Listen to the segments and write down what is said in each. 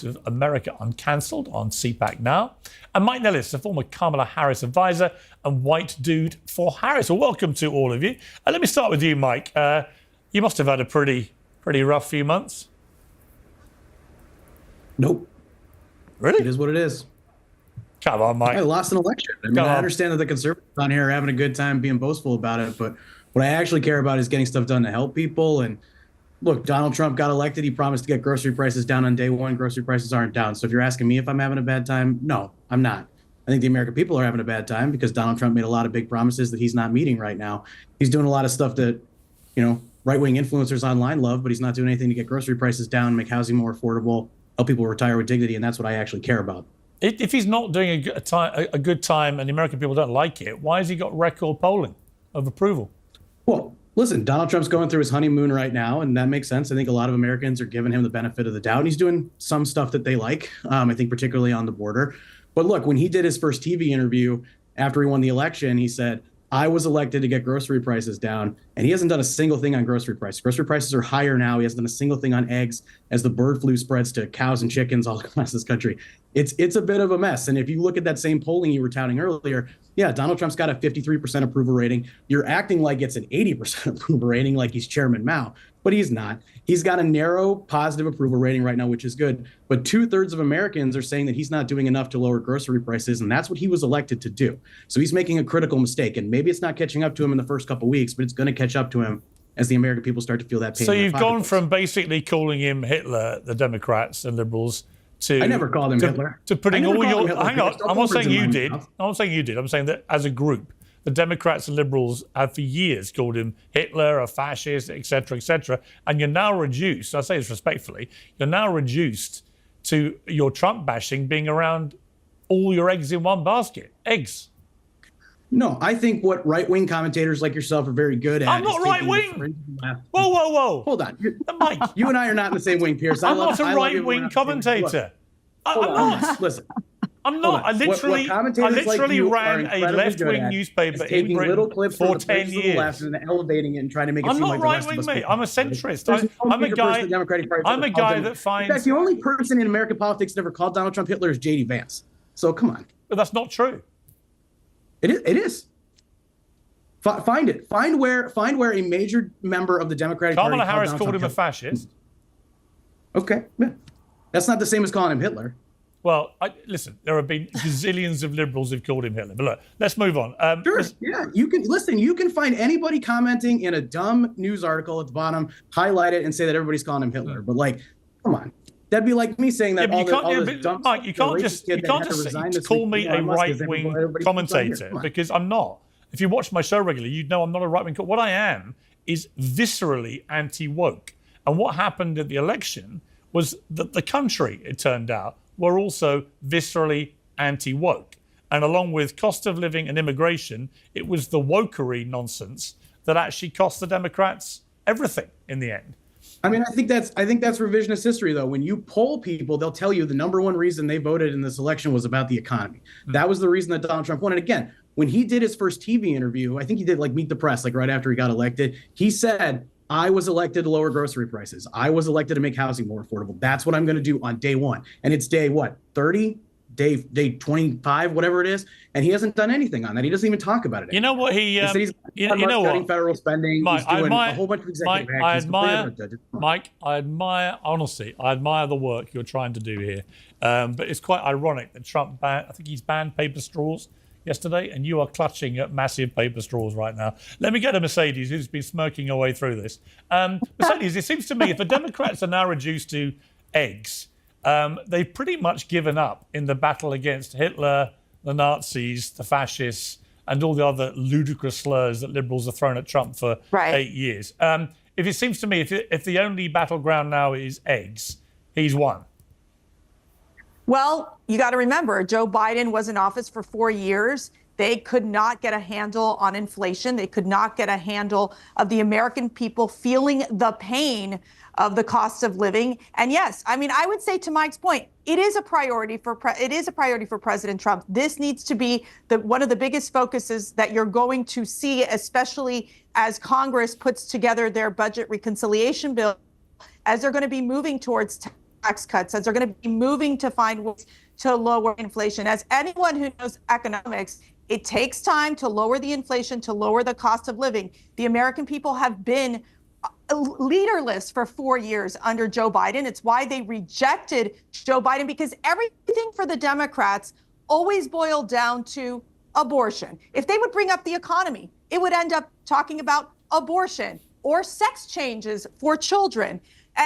of America Uncancelled on CPAC Now, and Mike Nellis, a former Kamala Harris advisor and white dude for Harris. Well, welcome to all of you. Let me start with you, Mike. You must have had a pretty rough few months. Nope. Really? It is what it is. Come on, Mike. I lost an election. I mean, I understand that the conservatives on here are having a good time being boastful about it, but what I actually care about is getting stuff done to help people. And look, Donald Trump got elected. He promised to get grocery prices down on day one. Grocery prices aren't down. So if you're asking me if I'm having a bad time, no, I'm not. I think the American people are having a bad time because Donald Trump made a lot of big promises that he's not meeting right now. He's doing a lot of stuff that, right-wing influencers online love, but he's not doing anything to get grocery prices down, make housing more affordable, help people retire with dignity, and that's what I actually care about. If he's not doing a good time and the American people don't like it, why has he got record polling of approval? Well, listen, Donald Trump's going through his honeymoon right now, and that makes sense. I think a lot of Americans are giving him the benefit of the doubt. He's doing some stuff that they like, I think particularly on the border. But look, when he did his first TV interview after he won the election, he said, I was elected to get grocery prices down, and he hasn't done a single thing on grocery prices. Grocery prices are higher now. He hasn't done a single thing on eggs as the bird flu spreads to cows and chickens all across this country. It's a bit of a mess. And if you look at that same polling you were touting earlier, yeah, Donald Trump's got a 53% approval rating. You're acting like it's an 80% approval rating, like he's Chairman Mao, but he's not. He's got a narrow positive approval rating right now, which is good. But 2/3 of Americans are saying that he's not doing enough to lower grocery prices, and that's what he was elected to do. So he's making a critical mistake, and maybe it's not catching up to him in the first couple of weeks, but it's going to catch up to him as the American people start to feel that pain. So you've gone from basically calling him Hitler, the Democrats and liberals, to... I never called him Hitler. To putting all your... Hang on, I'm not saying you did. I'm not saying you did. I'm saying that as a group, the Democrats and liberals have for years called him Hitler, a fascist, etc., and you're now reduced, I say this respectfully, you're now reduced to your Trump bashing being around all your eggs in one basket. Eggs. No, I think what right-wing commentators like yourself are very good at. I'm not right-wing. Whoa. Hold on. Mike. You and I are not in the same wing, Pierce. I'm not a right-wing commentator. I'm not. Listen. I'm not. I literally ran a left-wing newspaper in Britain for 10 years. And elevating it and trying to make it I'm seem not like right-wing, mate. I'm a centrist. I'm a guy that finds... In fact, the only person in American politics that ever called Donald Trump Hitler is J.D. Vance. So come on. But that's not true. It is. Find it. Find where a major member of the Democratic Party... Kamala Harris called him a fascist. Okay. Yeah. That's not the same as calling him Hitler. Well, listen, there have been gazillions of liberals who've called him Hitler. But look, let's move on. Sure. Yeah, you can find anybody commenting in a dumb news article at the bottom, highlight it, and say that everybody's calling him Hitler. But come on. That'd be like me saying that Mike, you can't just call me a right-wing commentator because I'm not. If you watch my show regularly, you'd know I'm not a right-wing. What I am is viscerally anti-woke. And what happened at the election was that the country, it turned out, were also viscerally anti-woke. And along with cost of living and immigration, it was the wokery nonsense that actually cost the Democrats everything in the end. I mean, I think that's revisionist history, though. When you poll people, they'll tell you the number one reason they voted in this election was about the economy. That was the reason that Donald Trump won. And again, when he did his first TV interview, I think he did Meet the Press, right after he got elected, he said, I was elected to lower grocery prices. I was elected to make housing more affordable. That's what I'm going to do on day one. And it's day, 30? Day 25, whatever it is. And he hasn't done anything on that. He doesn't even talk about it anymore. You know what? He's cutting federal spending. Mike, he's doing a whole bunch of executive actions. Mike, I admire the work you're trying to do here. But it's quite ironic that Trump he's banned paper straws yesterday, and you are clutching at massive paper straws right now. Let me get to Mercedes, who's been smirking her way through this. Mercedes, it seems to me if the Democrats are now reduced to eggs, they've pretty much given up in the battle against Hitler, the Nazis, the fascists, and all the other ludicrous slurs that liberals have thrown at Trump for 8 years. If it seems to me, if the only battleground now is eggs, he's won. Well, you got to remember, Joe Biden was in office for 4 years. They could not get a handle on inflation. They could not get a handle of the American people feeling the pain of the cost of living. And yes, I mean, I would say to Mike's point, it is a priority for President Trump. This needs to be one of the biggest focuses that you're going to see, especially as Congress puts together their budget reconciliation bill, as they're going to be moving towards tax cuts, as they're going to be moving to find ways to lower inflation. As anyone who knows economics, it takes time to lower the inflation, to lower the cost of living. The American people have been leaderless for 4 years under Joe Biden. It's why they rejected Joe Biden, because everything for the Democrats always boiled down to abortion. If they would bring up the economy, it would end up talking about abortion or sex changes for children.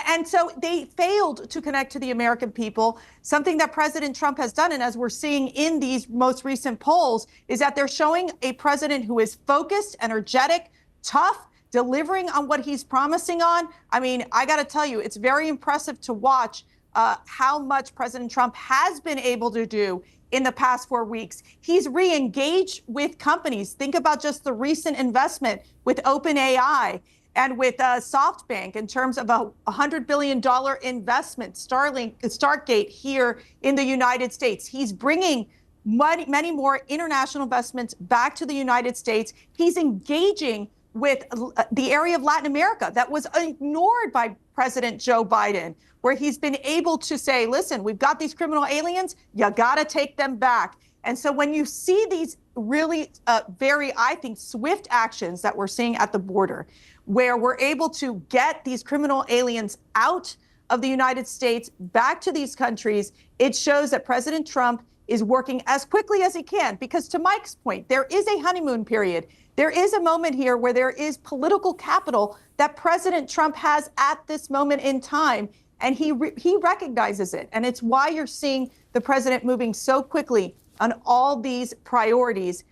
And so they failed to connect to the American people. Something that President Trump has done, and as we're seeing in these most recent polls, is that they're showing a president who is focused, energetic, tough, delivering on what he's promising on. I mean, I got to tell you, it's very impressive to watch how much President Trump has been able to do in the past 4 weeks. He's re-engaged with companies. Think about just the recent investment with OpenAI and with SoftBank in terms of a $100 billion investment, Stargate here in the United States. He's bringing many more international investments back to the United States. He's engaging with the area of Latin America that was ignored by President Joe Biden, where he's been able to say, listen, we've got these criminal aliens, you got to take them back. And so when you see these really very, I think, swift actions that we're seeing at the border, where we're able to get these criminal aliens out of the United States back to these countries, it shows that President Trump is working as quickly as he can. Because to Mike's point, there is a honeymoon period. There is a moment here where there is political capital that President Trump has at this moment in time, and he recognizes it. And it's why you're seeing the president moving so quickly on all these priorities,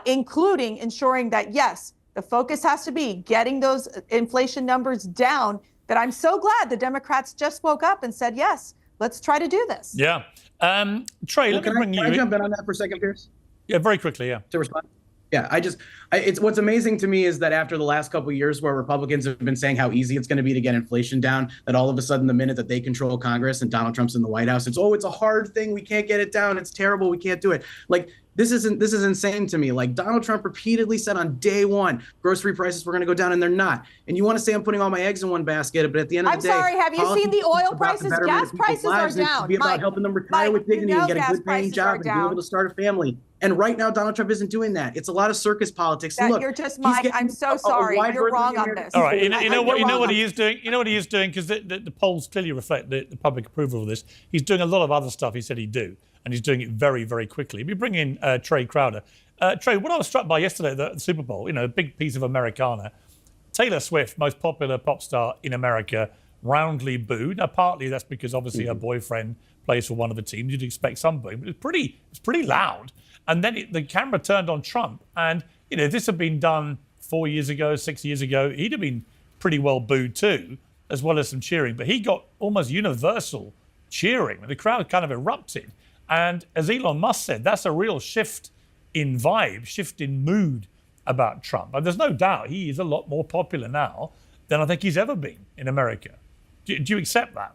including ensuring that, yes, the focus has to be getting those inflation numbers down, that I'm so glad the Democrats just woke up and said, yes, let's try to do this. Yeah. Trey, let me bring you in. Can I jump in on that for a second, Pierce? Yeah, very quickly, yeah. To respond? Yeah, it's what's amazing to me is that after the last couple of years where Republicans have been saying how easy it's going to be to get inflation down, that all of a sudden the minute that they control Congress and Donald Trump's in the White House, it's a hard thing. We can't get it down. It's terrible. We can't do it. Like, this is insane to me. Like, Donald Trump repeatedly said on day one, grocery prices were going to go down, and they're not. And you want to say I'm putting all my eggs in one basket, but at the end of the day, I'm sorry, have you seen the oil prices? Gas prices are down. It's be about helping them retire with dignity and get a good paying job and be able to start a family. And right now, Donald Trump isn't doing that. It's a lot of circus politics. And look, you're just, Mike, I'm so sorry. You're wrong on this. All right, you know what he is doing? You know what he is doing? Because the polls clearly reflect the public approval of this. He's doing a lot of other stuff he said he'd do, and he's doing it very, very quickly. We bring in Trey Crowder. Trey, what I was struck by yesterday at the Super Bowl, a big piece of Americana, Taylor Swift, most popular pop star in America, roundly booed. Now, partly that's because obviously her boyfriend plays for one of the teams. You'd expect some booing, but it's pretty loud. And then the camera turned on Trump. And, if this had been done 4 years ago, 6 years ago, he'd have been pretty well booed too, as well as some cheering. But he got almost universal cheering. The crowd kind of erupted. And as Elon Musk said, that's a real shift in vibe, shift in mood about Trump. And there's no doubt he is a lot more popular now than I think he's ever been in America. Do you accept that?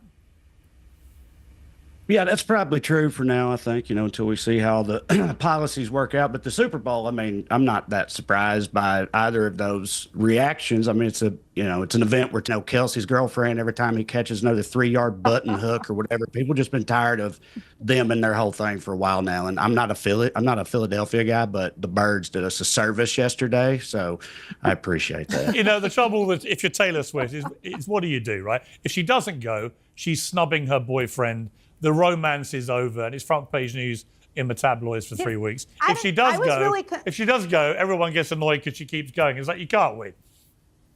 Yeah, that's probably true for now, I think, until we see how the policies work out. But the Super Bowl, I mean, I'm not that surprised by either of those reactions. I mean, it's an event where, Kelsey's girlfriend, every time he catches another 3-yard button hook or whatever, people just been tired of them and their whole thing for a while now. And I'm not a Philadelphia guy, but the Birds did us a service yesterday, so I appreciate that. The trouble with if you're Taylor Swift is what do you do, right? If she doesn't go, she's snubbing her boyfriend. The romance is over, and it's front page news in the tabloids for 3 weeks. If she does go, everyone gets annoyed because she keeps going. It's like, you can't win.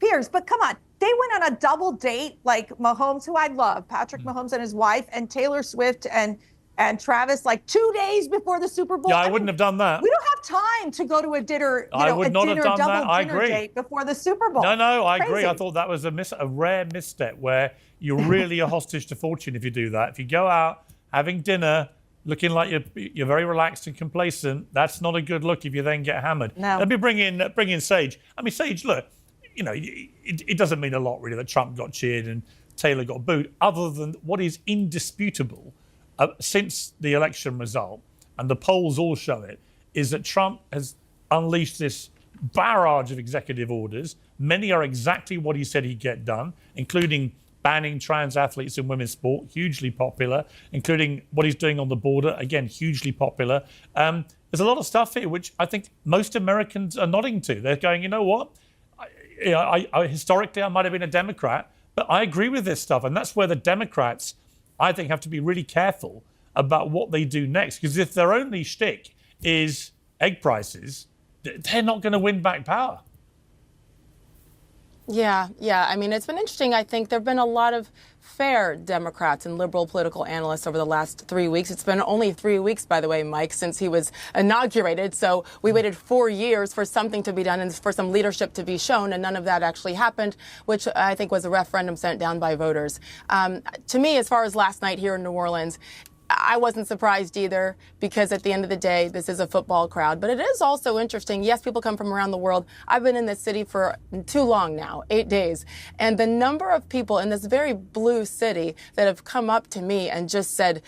Piers, but come on. They went on a double date, like Mahomes, who I love, Patrick Mahomes and his wife, and Taylor Swift and Travis, like 2 days before the Super Bowl. Yeah, I wouldn't have done that. We don't have time to go to a dinner, I would not have done that. I dinner agree. date before the Super Bowl. No, I agree. I thought that was a rare misstep where you're really a hostage to fortune if you do that. If you go out having dinner, looking like you're very relaxed and complacent, that's not a good look if you then get hammered. No. Let me bring in Sage. I mean, Sage, look, it doesn't mean a lot really that Trump got cheered and Taylor got booed, other than what is indisputable since the election result, and the polls all show it, is that Trump has unleashed this barrage of executive orders. Many are exactly what he said he'd get done, including banning trans athletes in women's sport, hugely popular, including what he's doing on the border, again, hugely popular. There's a lot of stuff here which I think most Americans are nodding to. They're going, you know what? Historically, I might have been a Democrat, but I agree with this stuff. And that's where the Democrats, I think, have to be really careful about what they do next. Because if their only shtick is egg prices, they're not going to win back power. Yeah. I mean, it's been interesting. I think there have been a lot of fair Democrats and liberal political analysts over the last 3 weeks. It's been only 3 weeks, by the way, Mike, since he was inaugurated. So we waited 4 years for something to be done and for some leadership to be shown, and none of that actually happened, which I think was a referendum sent down by voters. To me, as far as last night here in New Orleans, I wasn't surprised either, because at the end of the day, this is a football crowd. But it is also interesting. Yes, people come from around the world. I've been in this city for too long now, 8 days. And the number of people in this very blue city that have come up to me and just said,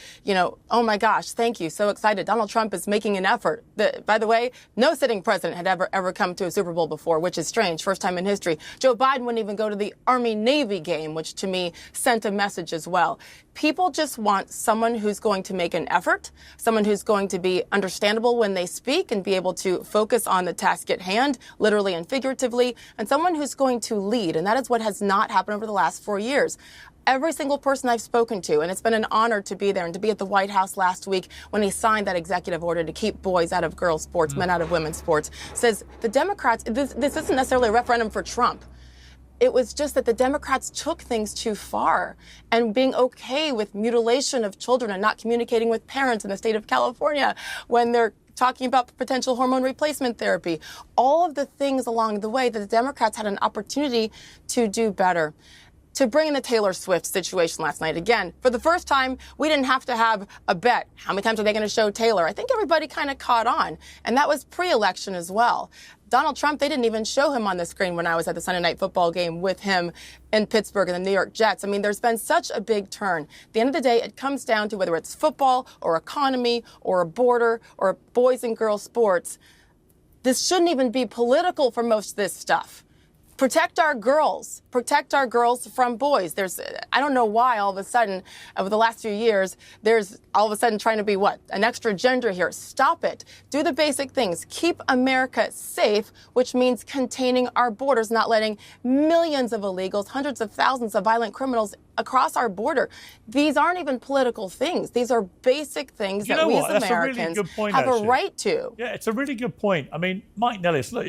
oh my gosh, thank you, so excited. Donald Trump is making an effort. By the way, no sitting president had ever come to a Super Bowl before, which is strange, first time in history. Joe Biden wouldn't even go to the Army-Navy game, which to me sent a message as well. People just want someone who's going to make an effort, someone who's going to be understandable when they speak and be able to focus on the task at hand, literally and figuratively, and someone who's going to lead. And that is what has not happened over the last 4 years. Every single person I've spoken to, and it's been an honor to be there and to be at the White House last week when he signed that executive order to keep boys out of girls' sports, men out of women's sports, says the Democrats, this isn't necessarily a referendum for Trump. It was just that the Democrats took things too far, and being okay with mutilation of children and not communicating with parents in the state of California when they're talking about potential hormone replacement therapy. All of the things along the way that the Democrats had an opportunity to do better. To bring in the Taylor Swift situation last night, again, for the first time, we didn't have to have a bet. How many times are they going to show Taylor? I think everybody kind of caught on, and that was pre-election as well. Donald Trump, they didn't even show him on the screen when I was at the Sunday night football game with him in Pittsburgh and the New York Jets. I mean, there's been such a big turn. At the end of the day, it comes down to whether it's football or economy or a border or boys and girls sports. This shouldn't even be political for most of this stuff. Protect our girls from boys. I don't know why all of a sudden, over the last few years, there's all of a sudden trying to be an extra gender here. Stop it. Do the basic things. Keep America safe, which means containing our borders, not letting millions of illegals, hundreds of thousands of violent criminals across our border. These aren't even political things. These are basic things that we as Americans have a right to. Yeah, it's a really good point. I mean, Mike Nellis, look,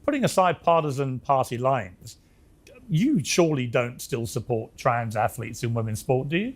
putting aside partisan party lines, you surely don't still support trans athletes in women's sport, do you?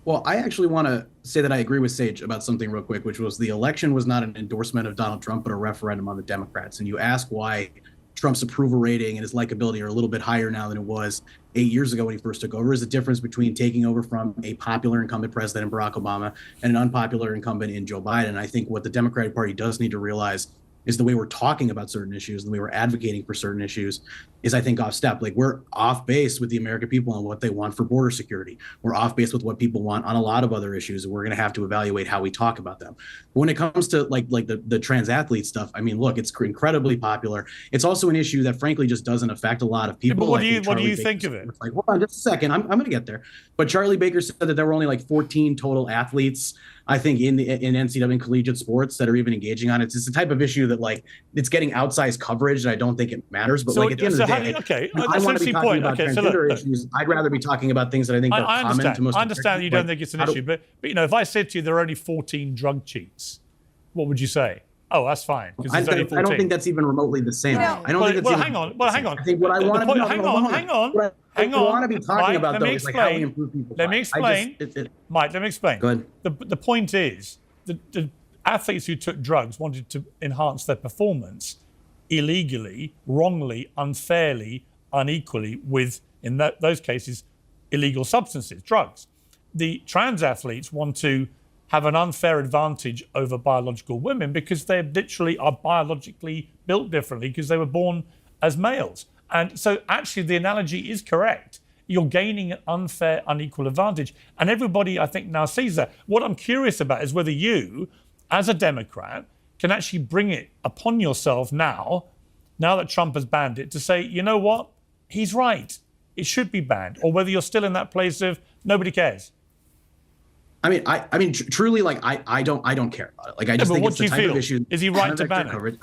Well, I actually want to say that I agree with Sage about something real quick, which was the election was not an endorsement of Donald Trump, but a referendum on the Democrats. And you ask why Trump's approval rating and his likability are a little bit higher now than it was 8 years ago when he first took over. Is the difference between taking over from a popular incumbent president in Barack Obama and an unpopular incumbent in Joe Biden. I think what the Democratic Party does need to realize is the way we're talking about certain issues, the way we're advocating for certain issues is, I think, off step. Like, we're off base with the American people on what they want for border security. We're off base with what people want on a lot of other issues, and we're going to have to evaluate how we talk about them. But when it comes to like the trans athlete stuff, I mean, look, it's incredibly popular. It's also an issue that frankly just doesn't affect a lot of people. Yeah, but what do you think of it? Like, hold on just a second. I'm going to get there. But Charlie Baker said that there were only like 14 total athletes, I think, in NCAA and collegiate sports that are even engaging on it. It's the type of issue that, like, it's getting outsized coverage, and I don't think it matters. But like, at the end of the day, I want to be talking about transgender issues. I'd rather be talking about things that I think are common to most. I understand you don't think it's an issue, but if I said to you there are only 14 drug cheats, what would you say? Oh, that's fine. I don't think that's even remotely the same. I don't think it's hang on. I think what I want to hang on. I want to be talking about, though, is like how we improve people's lives. Let me explain. Mike, let me explain. Go ahead. The point is, the athletes who took drugs wanted to enhance their performance illegally, wrongly, unfairly, unequally with, in those cases, illegal substances, drugs. The trans athletes want to have an unfair advantage over biological women because they literally are biologically built differently because they were born as males. And so actually the analogy is correct. You're gaining an unfair, unequal advantage. And everybody, I think, now sees that. What I'm curious about is whether you, as a Democrat, can actually bring it upon yourself now that Trump has banned it, to say, you know what? He's right. it should be banned, or whether you're still in that place of nobody cares. I mean, truly, like I don't care about it. Like I just think it's the type of issue. Is he right to ban it?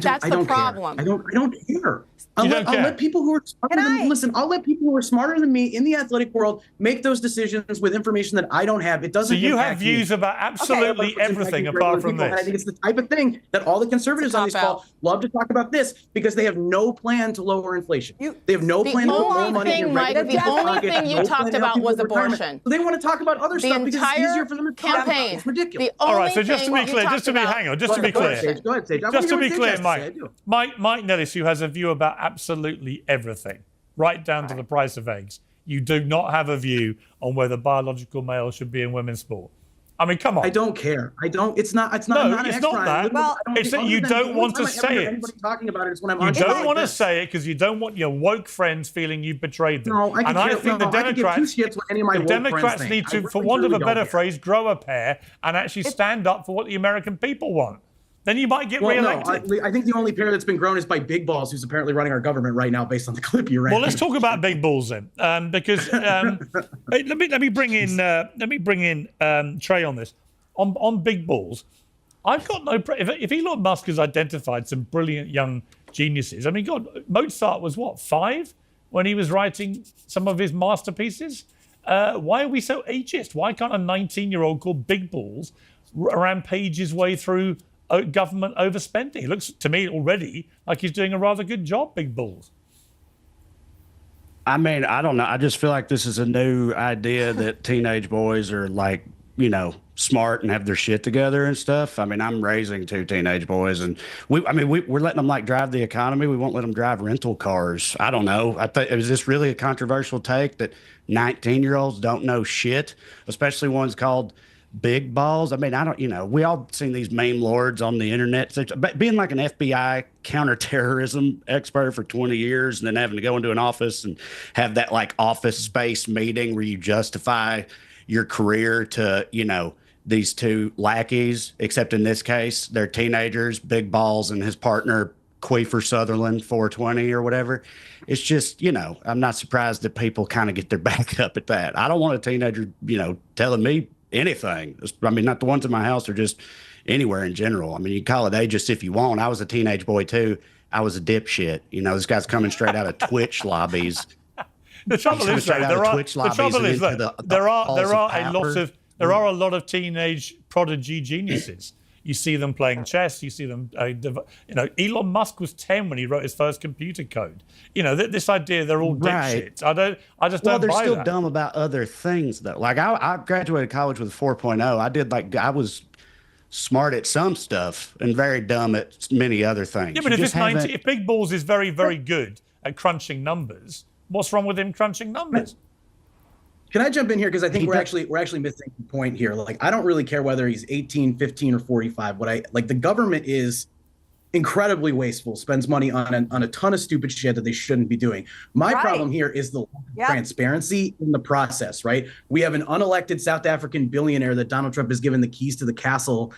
That's the problem. I don't care. I'll let people who are smarter I'll let people who are smarter than me in the athletic world make those decisions with information that I don't have. It doesn't. So you have views about absolutely everything apart from this. I think it's the type of thing that all the conservatives on this call love to talk about this because they have no plan to lower inflation. They have no plan to put more money in regular The only thing you talked about was abortion. So they want to talk about other stuff because it's easier for them to talk about. It's ridiculous. All right. So just to be clear, just to be clear, Mike Nellis, who has a view about absolutely everything, right down to the price of eggs. You do not have a view on whether biological males should be in women's sport. I mean, come on. I don't care. I don't. It's not. It's not. No, it's not that. Well, it's that you don't want to say it. Talking about it is when I'm. You don't want to say it because you don't want your woke friends feeling you betrayed them. No, I think the Democrats need to, for want of a better phrase, grow a pair and actually stand up for what the American people want. Then you might get reelected. No, I think the only pair that's been grown is by Big Balls, who's apparently running our government right now, based on the clip you ran. Well, let's talk about Big Balls then, because let me bring in Trey on this. On Big Balls, I've got no. If Elon Musk has identified some brilliant young geniuses, I mean, God, Mozart was what, 5 when he was writing some of his masterpieces. Why are we so ageist? Why can't a 19-year-old called Big Balls rampage his way through government overspending? It looks to me already like he's doing a rather good job, Big Balls. I mean, I don't know. I just feel like this is a new idea that teenage boys are like, smart and have their shit together and stuff. I mean, I'm raising 2 teenage boys and we're letting them like drive the economy. We won't let them drive rental cars. I don't know. Is this really a controversial take that 19-year-olds don't know shit, especially ones called Big Balls? I mean, we all seen these meme lords on the internet. But being like an FBI counterterrorism expert for 20 years and then having to go into an office and have that like office space meeting where you justify your career to, these 2 lackeys, except in this case, they're teenagers, Big Balls and his partner, Queefer Sutherland, 420 or whatever. It's just, I'm not surprised that people kind of get their back up at that. I don't want a teenager, telling me anything. I mean, not the ones in my house or just anywhere in general. I mean, you can call it ageist if you want. I was a teenage boy too. I was a dipshit. This guy's coming straight out of Twitch lobbies. The trouble is, there are a lot of teenage prodigy geniuses. You see them playing chess. You see them, Elon Musk was 10 when he wrote his first computer code. This idea they're all dipshits. I just don't buy that. Well, they're still dumb about other things though. Like I graduated college with a 4.0. I was smart at some stuff and very dumb at many other things. Yeah, but if Big Balls is very, very good at crunching numbers, what's wrong with him crunching numbers? Can I jump in here? Because I think we're actually missing the point here. Like, I don't really care whether he's 18, 15, or 45. The government is incredibly wasteful, spends money on a ton of stupid shit that they shouldn't be doing. My problem here is the transparency in the process, right? We have an unelected South African billionaire that Donald Trump has given the keys to the castle.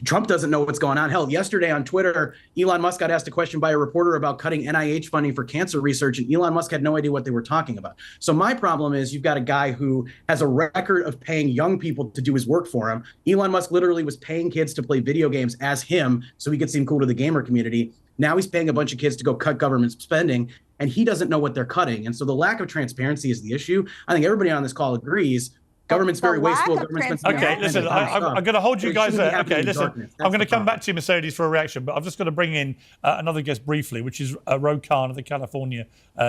Trump doesn't know what's going on. Hell, yesterday on Twitter, Elon Musk got asked a question by a reporter about cutting NIH funding for cancer research, and Elon Musk had no idea what they were talking about. So my problem is you've got a guy who has a record of paying young people to do his work for him. Elon Musk literally was paying kids to play video games as him so he could seem cool to the gamer community. Now he's paying a bunch of kids to go cut government spending, and he doesn't know what they're cutting. And so the lack of transparency is the issue. I think everybody on this call agrees. Government's very wasteful. Okay, listen, I'm going to hold you guys there. Okay, listen, I'm going to come back to you, Mercedes, for a reaction, but I've just got to bring in another guest briefly, which is Ro Khan of the California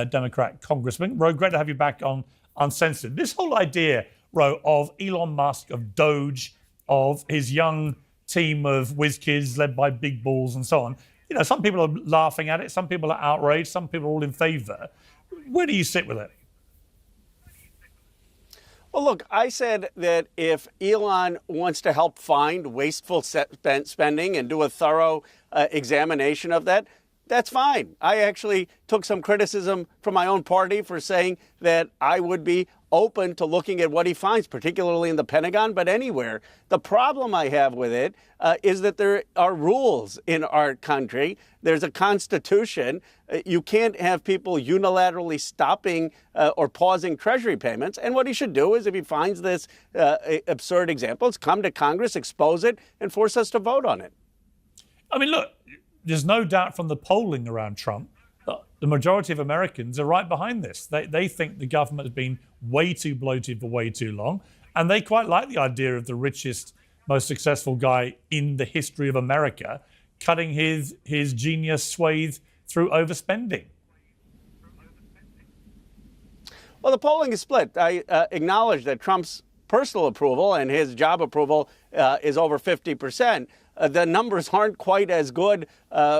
Democrat Congressman. Ro, great to have you back on Uncensored. This whole idea, Ro, of Elon Musk, of DOGE, of his young team of whiz kids led by Big Balls and so on, some people are laughing at it, some people are outraged, some people are all in favor. Where do you sit with it? Well, look, I said that if Elon wants to help find wasteful spending and do a thorough examination of that, that's fine. I actually took some criticism from my own party for saying that I would be open to looking at what he finds, particularly in the Pentagon, but anywhere. The problem I have with it is that there are rules in our country. There's a constitution. You can't have people unilaterally stopping or pausing Treasury payments. And what he should do is, if he finds this absurd example, is come to Congress, expose it, and force us to vote on it. I mean, look, there's no doubt from the polling around Trump that the majority of Americans are right behind this. They think the government has been way too bloated for way too long, and they quite like the idea of the richest, most successful guy in the history of America cutting his genius swathe through overspending. Well, the polling is split. I acknowledge that Trump's personal approval and his job approval is over 50%. The numbers aren't quite as good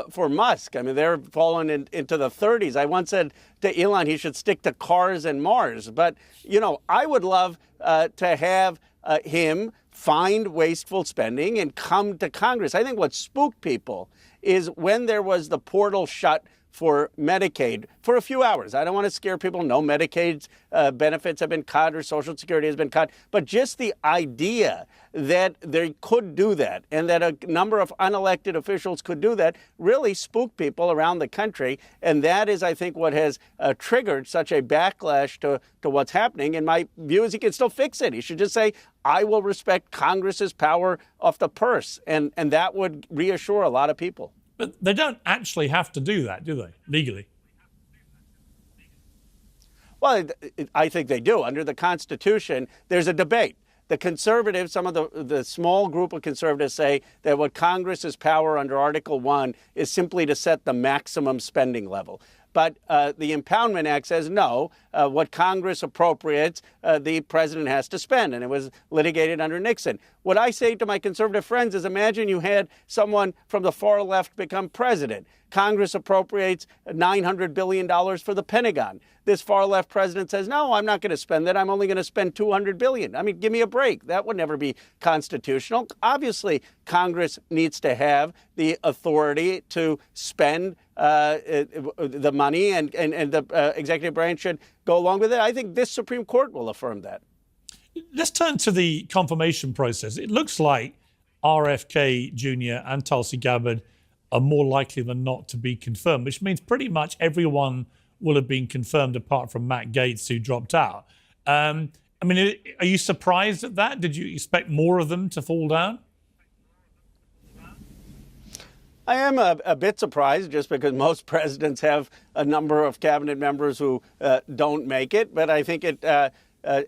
for Musk. I mean, they're falling into the 30s. I once said to Elon he should stick to cars and Mars. But, you know, I would love to have him find wasteful spending and come to Congress. I think what spooked people is when there was the portal shut for Medicaid for a few hours. I don't want to scare people. No Medicaid benefits have been cut or Social Security has been cut. But just the idea that they could do that and that a number of unelected officials could do that really spooked people around the country. And that is, I think, what has triggered such a backlash to what's happening. And my view is he can still fix it. He should just say, I will respect Congress's power off the purse. And that would reassure a lot of people. But they don't actually have to do that, do they, legally? Well, I think they do. Under the Constitution, there's a debate. The conservatives, some of the small group of conservatives say that what Congress's power under Article 1 is simply to set the maximum spending level. But the Impoundment Act says no, what Congress appropriates, the president has to spend. And it was litigated under Nixon. What I say to my conservative friends is imagine you had someone from the far left become president. Congress appropriates $900 billion for the Pentagon. This far left president says, no, I'm not going to spend that. I'm only going to spend $200 billion. I mean, give me a break. That would never be constitutional. Obviously, Congress needs to have the authority to spend the money, and the executive branch should go along with it. I think this Supreme Court will affirm that. Let's turn to the confirmation process. It looks like RFK Jr. and Tulsi Gabbard are more likely than not to be confirmed, which means pretty much everyone will have been confirmed apart from Matt Gaetz, who dropped out. I mean, are you surprised at that? Did you expect more of them to fall down? I am a bit surprised just because most presidents have a number of cabinet members who don't make it. But I think it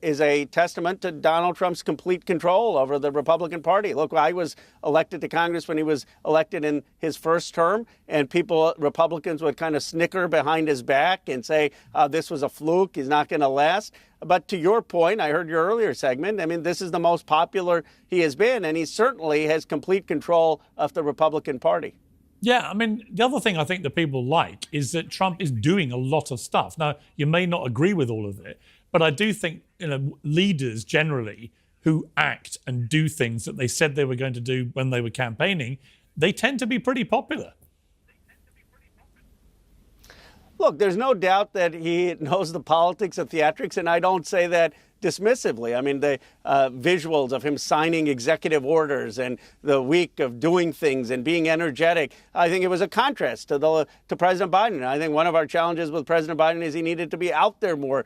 is a testament to Donald Trump's complete control over the Republican Party. Look, I was elected to Congress when he was elected in his first term, and Republicans would kind of snicker behind his back and say, this was a fluke, he's not going to last. But to your point, I heard your earlier segment, I mean, this is the most popular he has been, and he certainly has complete control of the Republican Party. Yeah, I mean, the other thing I think that people like is that Trump is doing a lot of stuff. Now, you may not agree with all of it, but I do think, leaders generally who act and do things that they said they were going to do when they were campaigning, they tend to be pretty popular. Look, there's no doubt that he knows the politics of theatrics, and I don't say that dismissively. I mean, the visuals of him signing executive orders and the week of doing things and being energetic, I think it was a contrast to President Biden. I think one of our challenges with President Biden is he needed to be out there more,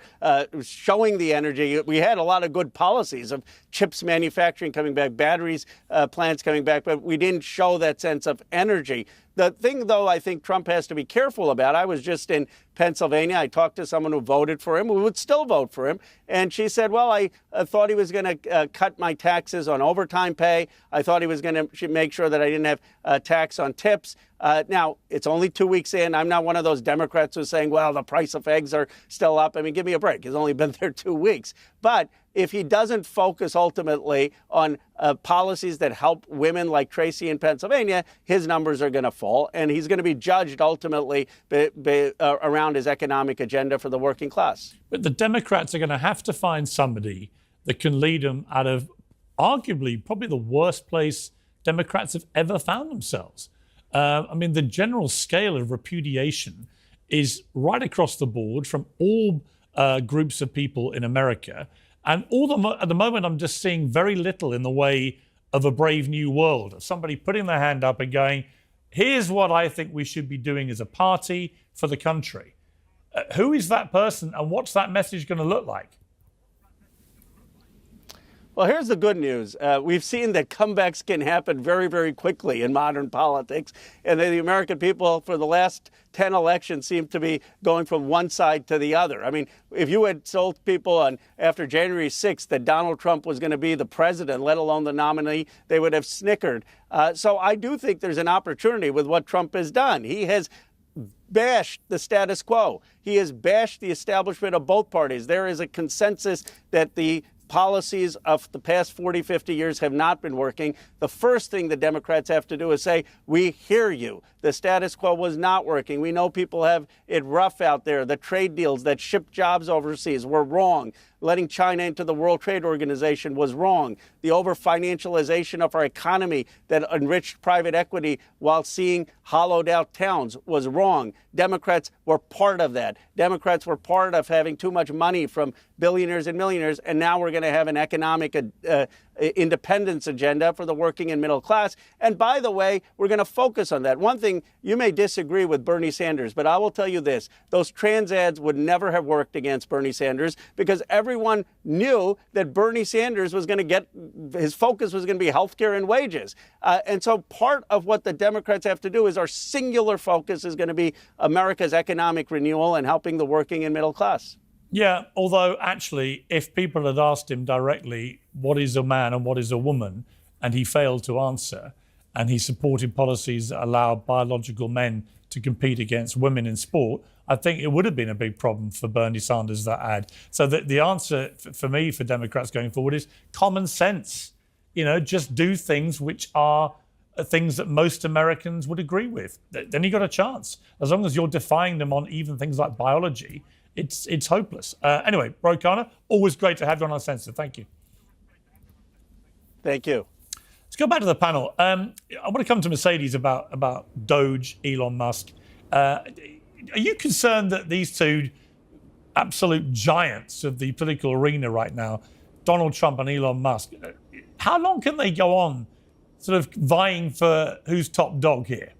showing the energy. We had a lot of good policies of chips manufacturing coming back, batteries plants coming back, but we didn't show that sense of energy. The thing, though, I think Trump has to be careful about, I was just in Pennsylvania. I talked to someone who voted for him, who would still vote for him. And she said, well, I thought he was going to cut my taxes on overtime pay. I thought he was going to make sure that I didn't have tax on tips. Now, it's only 2 weeks in. I'm not one of those Democrats who's saying, well, the price of eggs are still up. I mean, give me a break. He's only been there 2 weeks. But if he doesn't focus ultimately on policies that help women like Tracy in Pennsylvania, his numbers are going to fall. And he's going to be judged ultimately around his economic agenda for the working class. But the Democrats are going to have to find somebody that can lead them out of arguably probably the worst place Democrats have ever found themselves. I mean, the general scale of repudiation is right across the board from all groups of people in America. And at the moment, I'm just seeing very little in the way of a brave new world, of somebody putting their hand up and going, here's what I think we should be doing as a party for the country. Who is that person, and what's that message going to look like? Well, here's the good news. We've seen that comebacks can happen very, very quickly in modern politics. And the American people for the last 10 elections seem to be going from one side to the other. I mean, if you had told people after January 6th that Donald Trump was going to be the president, let alone the nominee, they would have snickered. So I do think there's an opportunity with what Trump has done. He has bashed the status quo. He has bashed the establishment of both parties. There is a consensus that the policies of the past 40, 50 years have not been working. The first thing the Democrats have to do is say, we hear you. The status quo was not working. We know people have it rough out there. The trade deals that ship jobs overseas were wrong. Letting China into the World Trade Organization was wrong. The over-financialization of our economy that enriched private equity while seeing hollowed out towns was wrong. Democrats were part of that. Democrats were part of having too much money from billionaires and millionaires, and now we're going to have an economic independence agenda for the working and middle class. And by the way, we're going to focus on that. One thing, you may disagree with Bernie Sanders, but I will tell you this. Those trans ads would never have worked against Bernie Sanders because everyone knew that Bernie Sanders was going to get, his focus was going to be healthcare and wages. And so part of what the Democrats have to do is our singular focus is going to be America's economic renewal and helping the working and middle class. Yeah, although actually, if people had asked him directly, what is a man and what is a woman, and he failed to answer, and he supported policies that allow biological men to compete against women in sport, I think it would have been a big problem for Bernie Sanders, that ad. So the answer for me, for Democrats going forward, is common sense. You know, just do things which are things that most Americans would agree with. Then you got a chance. As long as you're defying them on even things like biology, it's hopeless. Anyway, Bro Connor, always great to have you on Uncensored. Thank you. Thank you. Let's go back to the panel. I want to come to Mercedes about DOGE, Elon Musk. Are you concerned that these two absolute giants of the political arena right now, Donald Trump and Elon Musk, how long can they go on sort of vying for who's top dog here?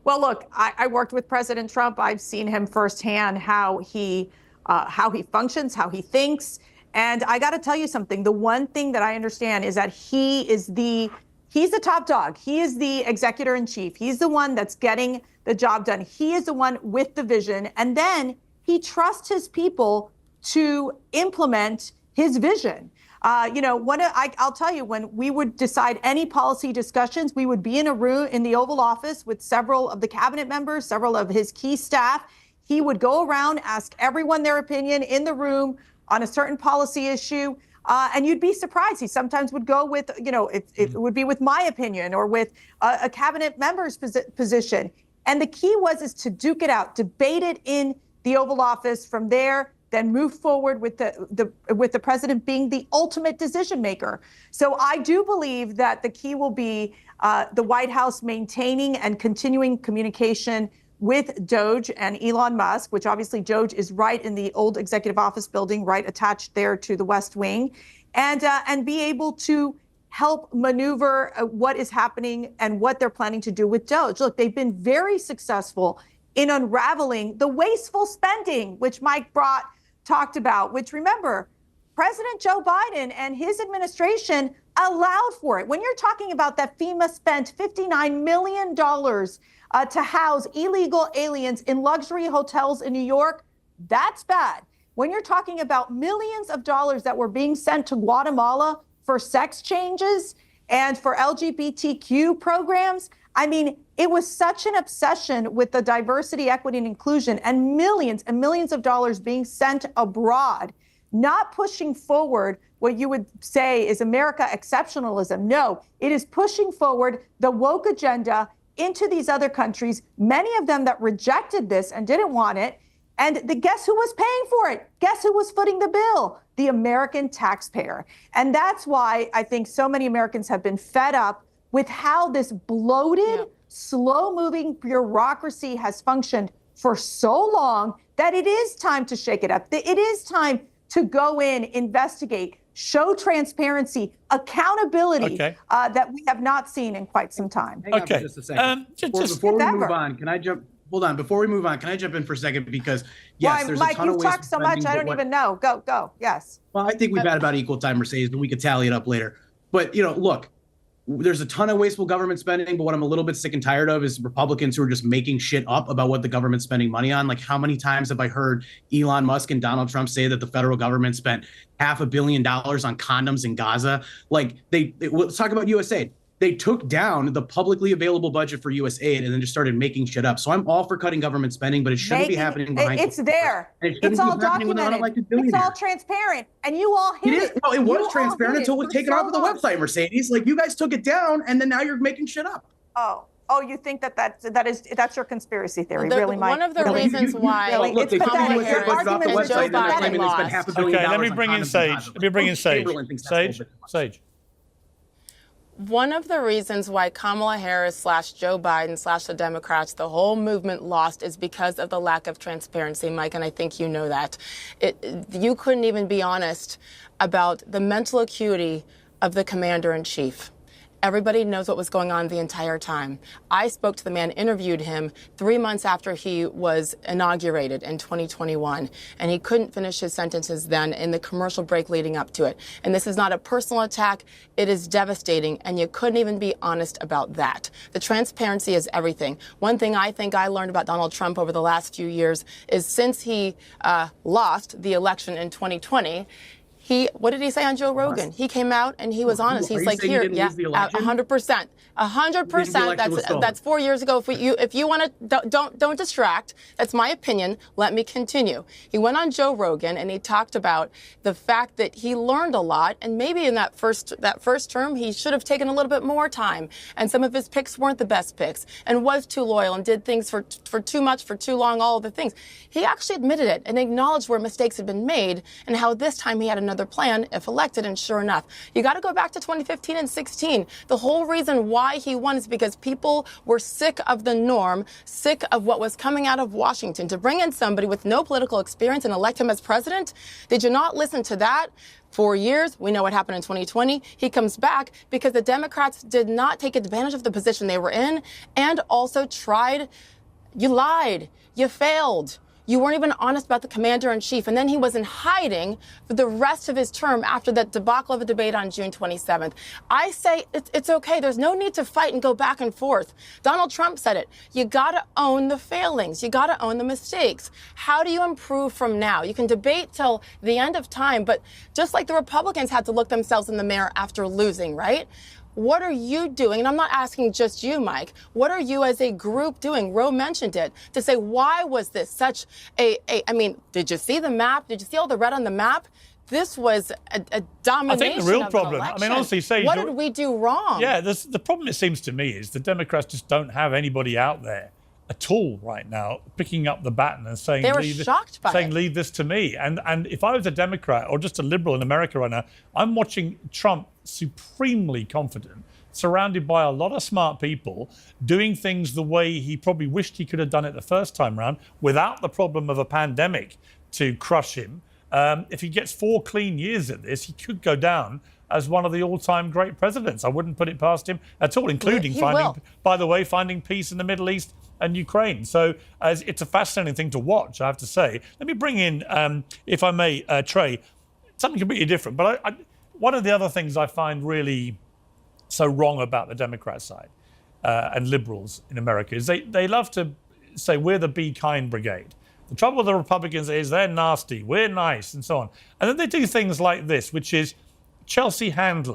Well, look, I worked with President Trump. I've seen him firsthand, how he functions, how he thinks. And I got to tell you something. The one thing that I understand is that he's the top dog. He is the executor in chief. He's the one that's getting the job done. He is the one with the vision. And then he trusts his people to implement his vision. I'll tell you, when we would decide any policy discussions, we would be in a room in the Oval Office with several of the cabinet members, several of his key staff. He would go around, ask everyone their opinion in the room on a certain policy issue. And you'd be surprised. He sometimes would go with, it would be with my opinion or with a cabinet member's position. And the key is to duke it out, debate it in the Oval Office. From there, then move forward with the president being the ultimate decision maker. So I do believe that the key will be the White House maintaining and continuing communication with DOGE and Elon Musk, which obviously DOGE is right in the old executive office building, right attached there to the West Wing, and be able to help maneuver what is happening and what they're planning to do with DOGE. Look, they've been very successful in unraveling the wasteful spending, which Mike talked about, which, remember, President Joe Biden and his administration allowed for it. When you're talking about that FEMA spent $59 million to house illegal aliens in luxury hotels in New York, that's bad. When you're talking about millions of dollars that were being sent to Guatemala for sex changes and for LGBTQ programs, I mean, it was such an obsession with the diversity, equity, and inclusion, and millions of dollars being sent abroad, not pushing forward what you would say is America exceptionalism. No, it is pushing forward the woke agenda into these other countries, many of them that rejected this and didn't want it. And guess who was paying for it? Guess who was footing the bill? The American taxpayer. And that's why I think so many Americans have been fed up with how this bloated, slow-moving bureaucracy has functioned for so long that it is time to shake it up. It is time to go in, investigate, show transparency, accountability that we have not seen in quite some time. Hang on for just a second. Before we move on, can I jump? Hold on. Before we move on, can I jump in for a second? Because yes, there's Mike, a ton of you've ways talked so much, I don't even know. Go. Yes. Well, I think we've had about equal time, Mercedes, but we could tally it up later. But, look, there's a ton of wasteful government spending, but what I'm a little bit sick and tired of is Republicans who are just making shit up about what the government's spending money on. Like, how many times have I heard Elon Musk and Donald Trump say that the federal government spent $500 million on condoms in Gaza? Like, let's talk about USAID. They took down the publicly available budget for USAID and then just started making shit up. So I'm all for cutting government spending, but it shouldn't be happening behind. It's there. It's all documented. It's all transparent, and you all hit it. No, it was transparent until it was taken off of the website, Mercedes. Like, you guys took it down, and then now you're making shit up. Oh, you think that's your conspiracy theory, really, Mike? One of the reasons why look, they took Kamala the Harris budget off the and website, Joe and they're Biden claiming they spent lost. $500 million. Let me bring in Sage. Sage. One of the reasons why Kamala Harris / Joe Biden / the Democrats, the whole movement lost is because of the lack of transparency, Mike, and I think you know that. You couldn't even be honest about the mental acuity of the commander-in-chief. Everybody knows what was going on the entire time. I spoke to the man, interviewed him 3 months after he was inaugurated in 2021, and he couldn't finish his sentences then in the commercial break leading up to it. And this is not a personal attack. It is devastating, and you couldn't even be honest about that. The transparency is everything. One thing I think I learned about Donald Trump over the last few years is since he lost the election in 2020, what did he say on Joe Rogan? He came out and he was honest. He's like, here, 100%. 100%. That's 4 years ago. If you want to, don't distract. That's my opinion. Let me continue. He went on Joe Rogan and he talked about the fact that he learned a lot, and maybe in that first term he should have taken a little bit more time. And some of his picks weren't the best picks, and was too loyal and did things for too much, for too long, all of the things. He actually admitted it and acknowledged where mistakes had been made and how this time he had another plan if elected. And sure enough, you got to go back to 2015 and 16. The whole reason why he won is because people were sick of the norm, sick of what was coming out of Washington. To bring in somebody with no political experience and elect him as president, did you not listen to that? 4 years, we know what happened in 2020. He comes back because the Democrats did not take advantage of the position they were in, and also you lied, you failed. You weren't even honest about the commander-in-chief. And then he was in hiding for the rest of his term after that debacle of a debate on June 27th. I say it's okay. There's no need to fight and go back and forth. Donald Trump said it. You got to own the failings. You got to own the mistakes. How do you improve from now? You can debate till the end of time, but just like the Republicans had to look themselves in the mirror after losing, right? What are you doing? And I'm not asking just you, Mike. What are you as a group doing? Ro mentioned it, to say, why was this such I mean, did you see the map? Did you see all the red on the map? This was a domination. I think the real problem, I mean, honestly, Sage, what did we do wrong? Yeah, the problem, it seems to me, is the Democrats just don't have anybody out there at all right now picking up the baton and saying, they were shocked by it. Leave this to me. And if I was a Democrat or just a liberal in America right now, I'm watching Trump supremely confident, surrounded by a lot of smart people, doing things the way he probably wished he could have done it the first time round, without the problem of a pandemic to crush him. If he gets 4 clean years at this, he could go down as one of the all-time great presidents. I wouldn't put it past him at all, including finding peace in the Middle East and Ukraine. So it's a fascinating thing to watch, I have to say. Let me bring in, if I may, Trey, something completely different. But one of the other things I find really so wrong about the Democrat side and liberals in America is they love to say we're the be kind brigade. The trouble with the Republicans is they're nasty, we're nice, and so on. And then they do things like this, which is Chelsea Handler